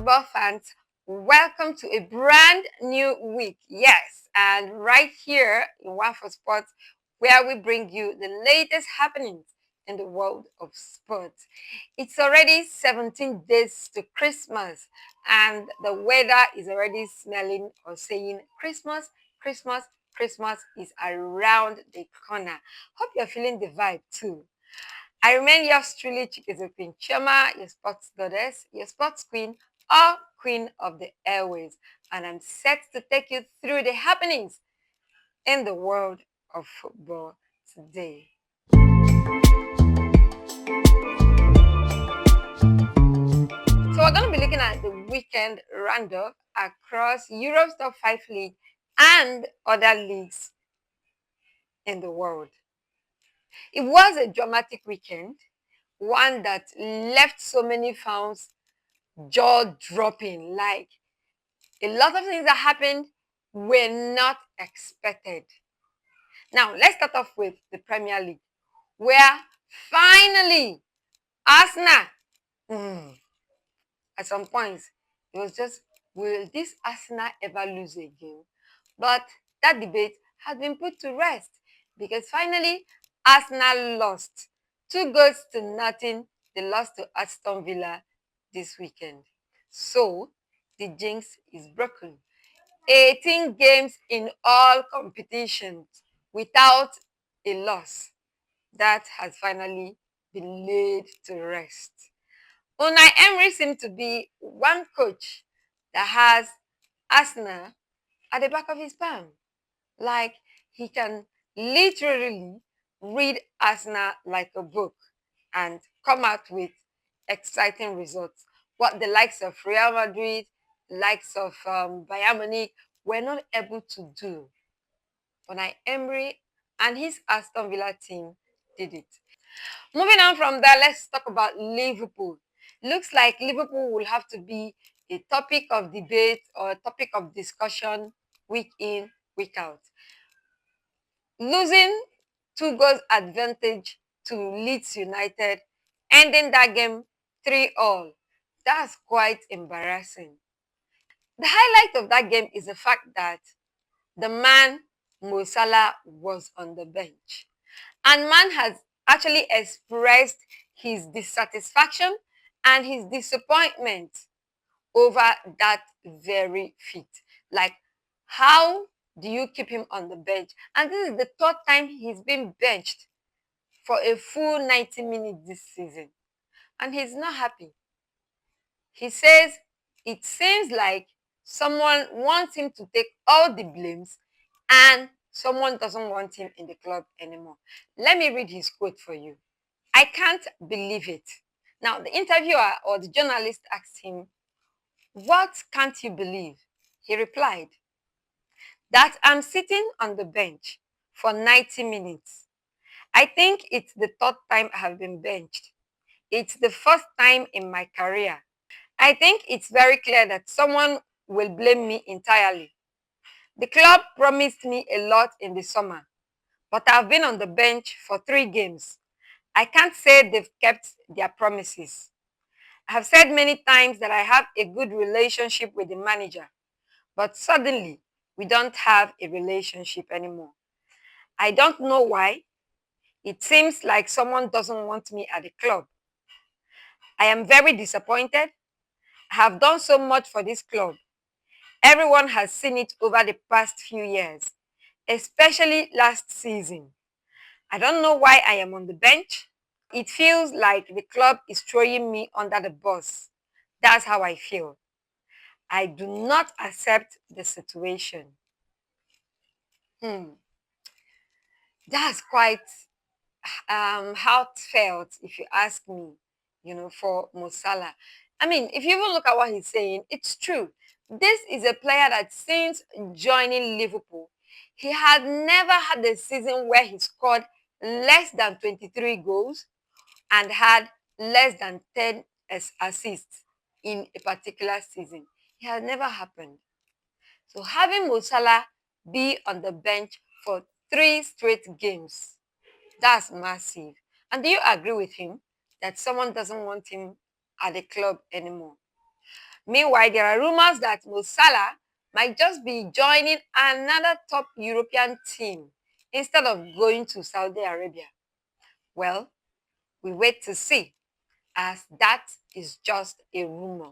football fans, welcome to a brand new week. Yes, and right here in One for Sports, where we bring you the latest happenings in the world of sports. It's already 17 days to Christmas, and the weather is already smelling or saying Christmas, Christmas, Christmas is around the corner. Hope you're feeling the vibe too. I remain yours truly, Chikezokwin Choma, your sports goddess, your sports queen, or queen of the airways. And I'm set to take you through the happenings in the world of football today. So we're going to be looking at the weekend roundup across Europe's top 5 leagues and other leagues in the world. It was a dramatic weekend, one that left so many fans jaw-dropping. Like, a lot of things that happened were not expected. Now, let's start off with the Premier League, where finally Arsenal, at some points, it was just, will this Arsenal ever lose a game? But that debate has been put to rest because finally Arsenal lost 2-0. They lost to Aston Villa this weekend. So the jinx is broken. 18 games in all competitions without a loss. That has finally been laid to rest. Unai Emery seemed to be one coach that has Arsenal at the back of his palm. Like, he can literally read Arsenal like a book and come out with exciting results. What the likes of Real Madrid, likes of Bayern Munich were not able to do. Unai Emery and his Aston Villa team did it. Moving on from that, let's talk about Liverpool. Looks like Liverpool will have to be a topic of debate or a topic of discussion week in, week out. Losing 2 goals advantage to Leeds United, ending that game 3-all. That's quite embarrassing. The highlight of that game is the fact that the man Mo Salah was on the bench. And man has actually expressed his dissatisfaction and his disappointment over that very feat. Like, how do you keep him on the bench? And this is the third time he's been benched for a full 90 minutes this season. And he's not happy. He says it seems like someone wants him to take all the blames and someone doesn't want him in the club anymore. Let me read his quote for you. I can't believe it. Now, the interviewer or the journalist asked him, "What can't you believe?" He replied, "That I'm sitting on the bench for 90 minutes. I think it's the third time I have been benched. It's the first time in my career. I think it's very clear that someone will blame me entirely. The club promised me a lot in the summer, but I've been on the bench for 3 games. I can't say they've kept their promises. I have said many times that I have a good relationship with the manager, but suddenly we don't have a relationship anymore. I don't know why. It seems like someone doesn't want me at the club. I am very disappointed. I have done so much for this club. Everyone has seen it over the past few years, especially last season. I don't know why I am on the bench. It feels like the club is throwing me under the bus. That's how I feel. I do not accept the situation." That's quite heartfelt, if you ask me, for Mo Salah. I mean, if you even look at what he's saying, it's true. This is a player that since joining Liverpool, he had never had a season where he scored less than 23 goals and had less than 10 assists in a particular season. It has never happened. So having Mo Salah be on the bench for 3 straight games, that's massive. And do you agree with him that someone doesn't want him at the club anymore? Meanwhile, there are rumors that Mo Salah might just be joining another top European team instead of going to Saudi Arabia. Well, we wait to see, as that is just a rumor.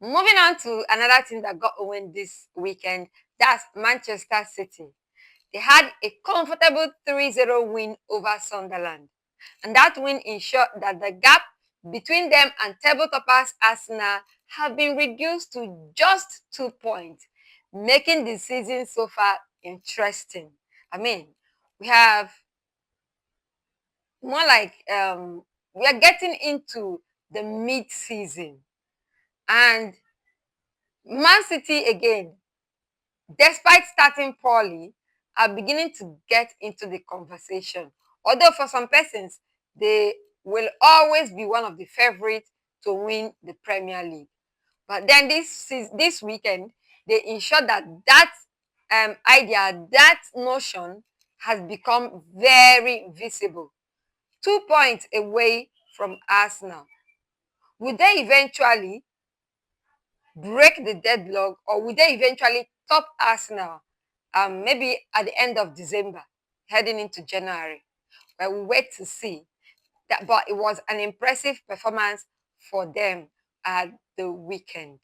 Moving on to another team that got a win this weekend, that's Manchester City. They had a comfortable 3-0 win over Sunderland. And that win ensured that the gap between them and table toppers Arsenal have been reduced to just 2 points, making the season so far interesting. I mean, we have more like we are getting into the mid-season, and Man City again, despite starting poorly, are beginning to get into the conversation. Although for some persons, they will always be one of the favorites to win the Premier League. But then this weekend, they ensured that idea, that notion has become very visible. 2 points away from Arsenal. Would they eventually break the deadlock, or would they eventually top Arsenal maybe at the end of December, heading into January? Well, we wait to see. But it was an impressive performance for them at the weekend.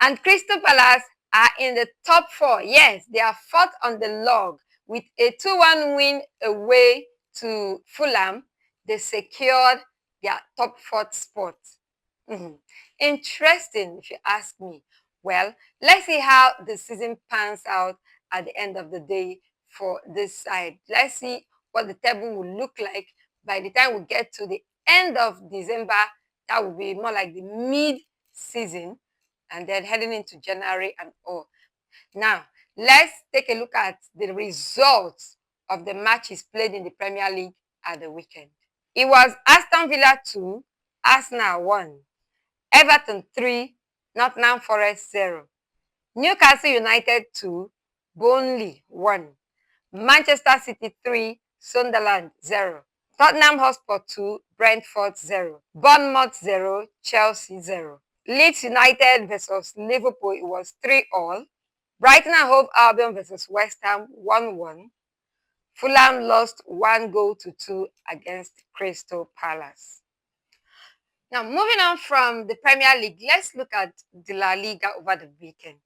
And Crystal Palace are in the top 4. Yes, they are fourth on the log with a 2-1 win away to Fulham. They secured their top 4th spot. Interesting, if you ask me. Well, let's see how the season pans out at the end of the day for this side. Let's see what the table will look like by the time we get to the end of December. That will be more like the mid-season, and then heading into January and all. Now, let's take a look at the results of the matches played in the Premier League at the weekend. It was Aston Villa 2, Arsenal 1. Everton 3, Nottingham Forest 0. Newcastle United 2, Burnley 1. Manchester City 3, Sunderland 0. Tottenham Hotspur 2, Brentford 0. Bournemouth 0, Chelsea 0. Leeds United versus Liverpool, it was 3-3. Brighton and Hove Albion versus West Ham 1-1. Fulham lost 1-2 against Crystal Palace. Now, moving on from the Premier League, let's look at the La Liga over the weekend.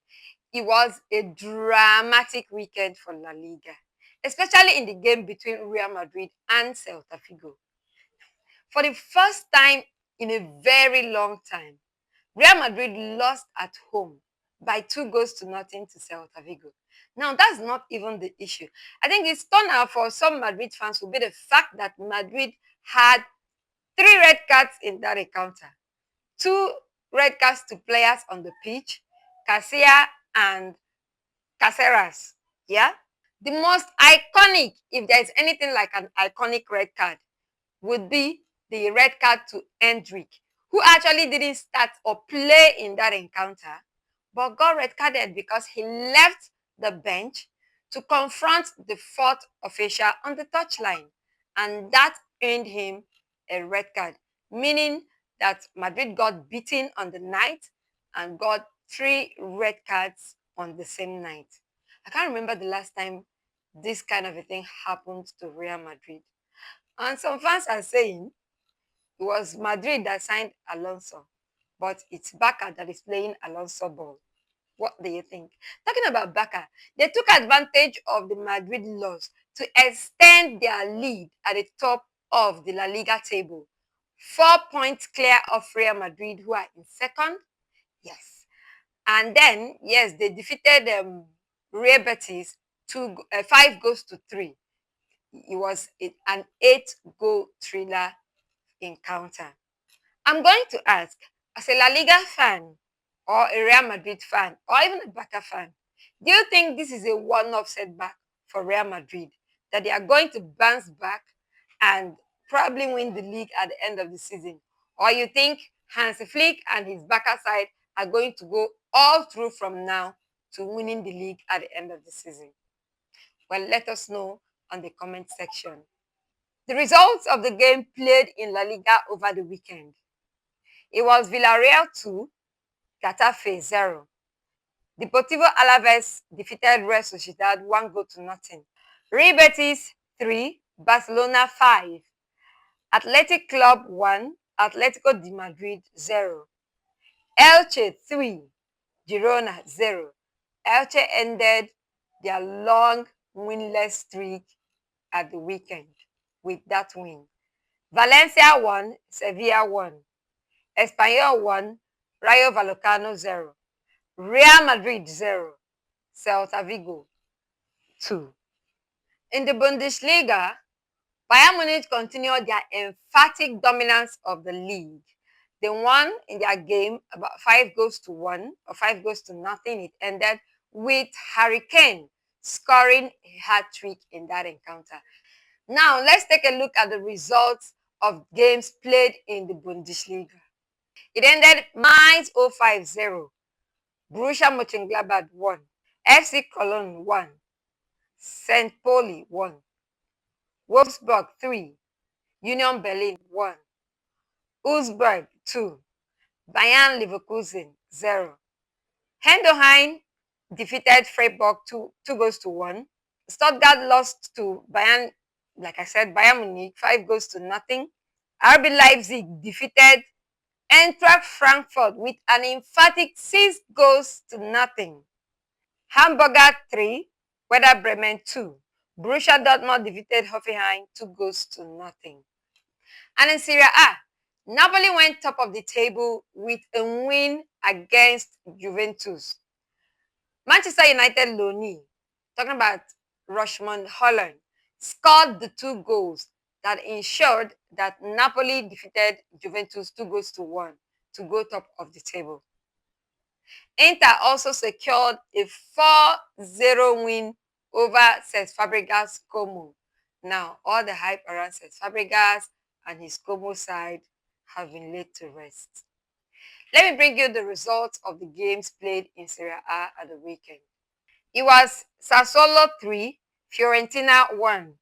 It was a dramatic weekend for La Liga, especially in the game between Real Madrid and Celta Vigo. For the first time in a very long time, Real Madrid lost at home by 2-0 to Celta Vigo. Now, that's not even the issue. I think the stunner for some Madrid fans will be the fact that Madrid had 3 red cards in that encounter. 2 red cards to players on the pitch, Casilla and Caceres. Yeah? The most iconic, if there's anything like an iconic red card, would be the red card to Hendrick, who actually didn't start or play in that encounter, but got red carded because he left the bench to confront the 4th official on the touchline. And that earned him a red card, meaning that Madrid got beaten on the night and got 3 red cards on the same night. I can't remember the last time this kind of a thing happened to Real Madrid. And some fans are saying it was Madrid that signed Alonso, but it's Barca that is playing Alonso ball. What do you think? Talking about Barca, they took advantage of the Madrid loss to extend their lead at the top of the La Liga table. 4 points clear of Real Madrid, who are in second. Yes. And then, yes, they defeated Real Betis 5-3. It was an 8-goal thriller encounter. I'm going to ask, as a La Liga fan, or a Real Madrid fan, or even a Barca fan, do you think this is a one-off setback for Real Madrid, that they are going to bounce back and probably win the league at the end of the season? Or you think Hansi Flick and his Barca side are going to go all through from now to winning the league at the end of the season? Well, let us know on the comment section. The results of the game played in La Liga over the weekend. It was Villarreal 2, Getafe 0. Deportivo Alaves defeated Real Sociedad 1-0. Real Betis 3, Barcelona 5. Athletic Club 1, Atletico de Madrid 0. Elche 3, Girona 0. Elche ended their long winless streak at the weekend with that win. Valencia 1, Sevilla 1. Espanyol 1, Rayo Vallecano 0. Real Madrid 0. Celta Vigo 2. In the Bundesliga, Bayern Munich continued their emphatic dominance of the league. They won in their game about 5-1 or 5-0. It ended with Harry Kane scoring a hat-trick in that encounter. Now, let's take a look at the results of games played in the Bundesliga. It ended Mainz 0-5. Borussia Mönchengladbach 1. FC Cologne 1. St. Pauli 1. Wolfsburg 3. Union Berlin 1. Augsburg 2. Bayern Leverkusen 0. Heidenheim defeated Freiburg 2-1. Stuttgart lost to Bayern, like I said, Bayern Munich 5-0. RB Leipzig defeated Eintracht Frankfurt with an emphatic 6-0. Hamburger 3, Werder Bremen 2. Borussia Dortmund defeated Hoffenheim 2-0. And in Serie A, Napoli went top of the table with a win against Juventus. Manchester United Loni, talking about Rushmond Holland, scored the 2 goals that ensured that Napoli defeated Juventus 2-1 to go top of the table. Inter also secured a 4-0 win over Cesc Fabregas Como. Now, all the hype around Cesc Fabregas and his Como side have been laid to rest. Let me bring you the results of the games played in Serie A at the weekend. It was Sassuolo 3, Fiorentina 1.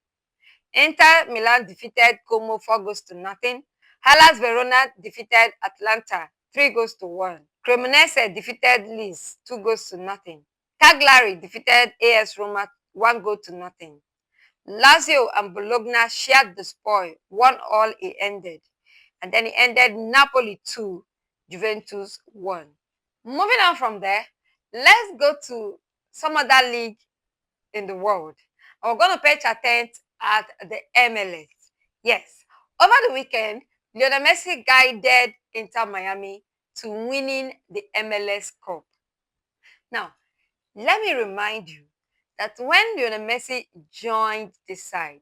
Inter Milan defeated Como 4-0. Hellas Verona defeated Atlanta 3-1. Cremonese defeated Lecce 2-0. Cagliari defeated AS Roma 1-0. Lazio and Bologna shared the spoil, 1-1 it ended. And then it ended Napoli 2, Juventus 1. Moving on from there, let's go to some other league in the world. And we're going to pay attention at the MLS. Yes, over the weekend, Lionel Messi guided Inter Miami to winning the MLS Cup. Now, let me remind you that when Lionel Messi joined the side,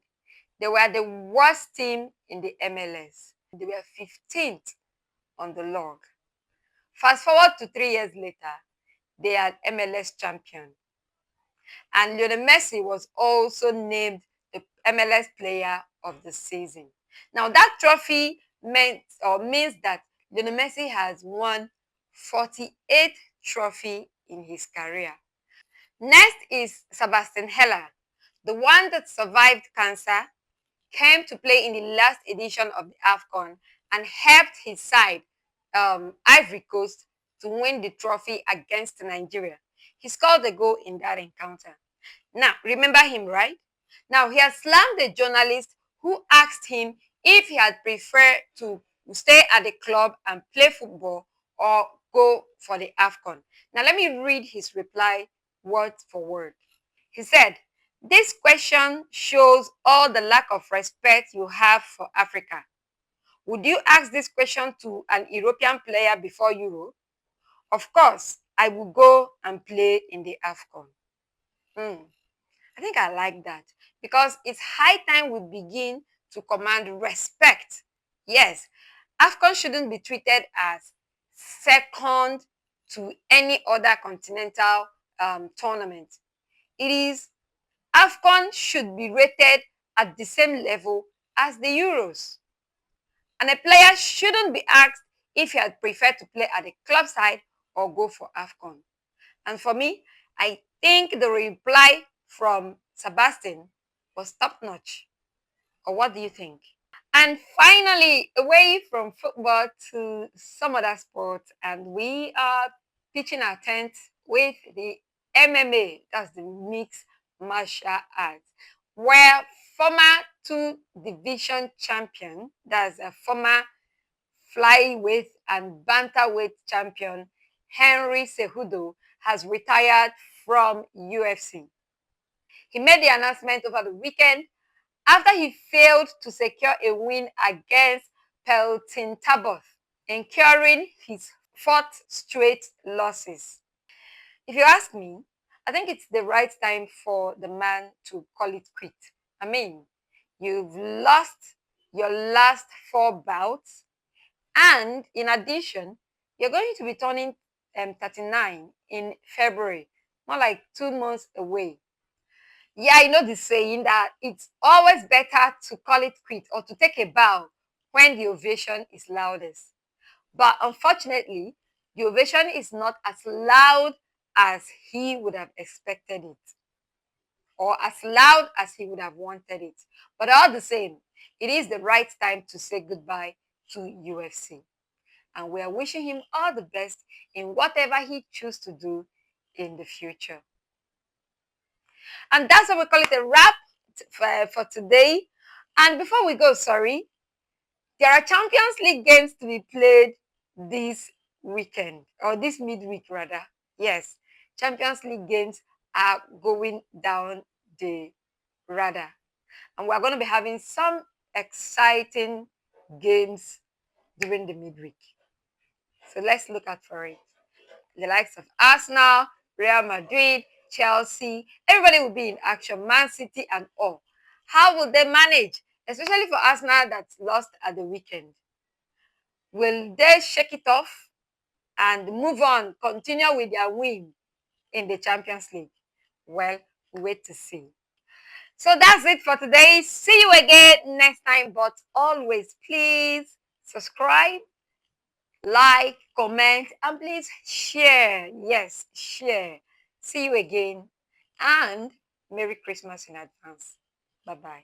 they were the worst team in the MLS. They were 15th on the log. Fast forward to 3 years later, they are MLS champion. And Lionel Messi was also named the MLS Player of the Season. Now, that trophy means that Lionel Messi has won 48 trophies in his career. Next is Sebastian Heller, the one that survived cancer, came to play in the last edition of the AFCON and helped his side, Ivory Coast, to win the trophy against Nigeria. He scored a goal in that encounter. Now, remember him, right? Now, he has slammed the journalist who asked him if he had preferred to stay at the club and play football or go for the AFCON. Now, let me read his reply word for word. He said, "This question shows all the lack of respect you have for Africa. Would you ask this question to an European player before Euro? Of course, I will go and play in the AFCON." I think I like that because it's high time we begin to command respect. Yes, AFCON shouldn't be treated as second to any other continental tournament. It is AFCON should be rated at the same level as the Euros. And a player shouldn't be asked if he had preferred to play at the club side or go for AFCON. And for me, I think the reply from Sebastian was top-notch. Or what do you think? And finally, away from football to some other sports, and we are pitching our tent with the MMA, that's the mixed martial arts, where former two division champion, that's a former flyweight and bantamweight champion Henry Cejudo, has retired from UFC. He made the announcement over the weekend after he failed to secure a win against Pelton Tabor, incurring his fourth straight losses. If you ask me, I think it's the right time for the man to call it quit. I mean, you've lost your last four bouts, and in addition, you're going to be turning 39 in February, more like 2 months away. Yeah, I know the saying that it's always better to call it quit or to take a bow when the ovation is loudest. But unfortunately, the ovation is not as loud as he would have expected it or as loud as he would have wanted it. But all the same, it is the right time to say goodbye to UFC. And we are wishing him all the best in whatever he chooses to do in the future. And that's what we call it a wrap for today. And before we go, there are Champions League games to be played this weekend, or this midweek rather. Yes, Champions League games are going down the radar. And we're going to be having some exciting games during the midweek. So let's look out for it. The likes of Arsenal, Real Madrid, Chelsea, everybody will be in action, Man City and all. How will they manage? Especially for Arsenal that lost at the weekend. Will they shake it off and move on, continue with their win in the Champions League? Well, we wait to see. So that's it for today. See you again next time, but always please subscribe, like, comment, and please share. Yes, share. See you again, and Merry Christmas in advance. Bye-bye.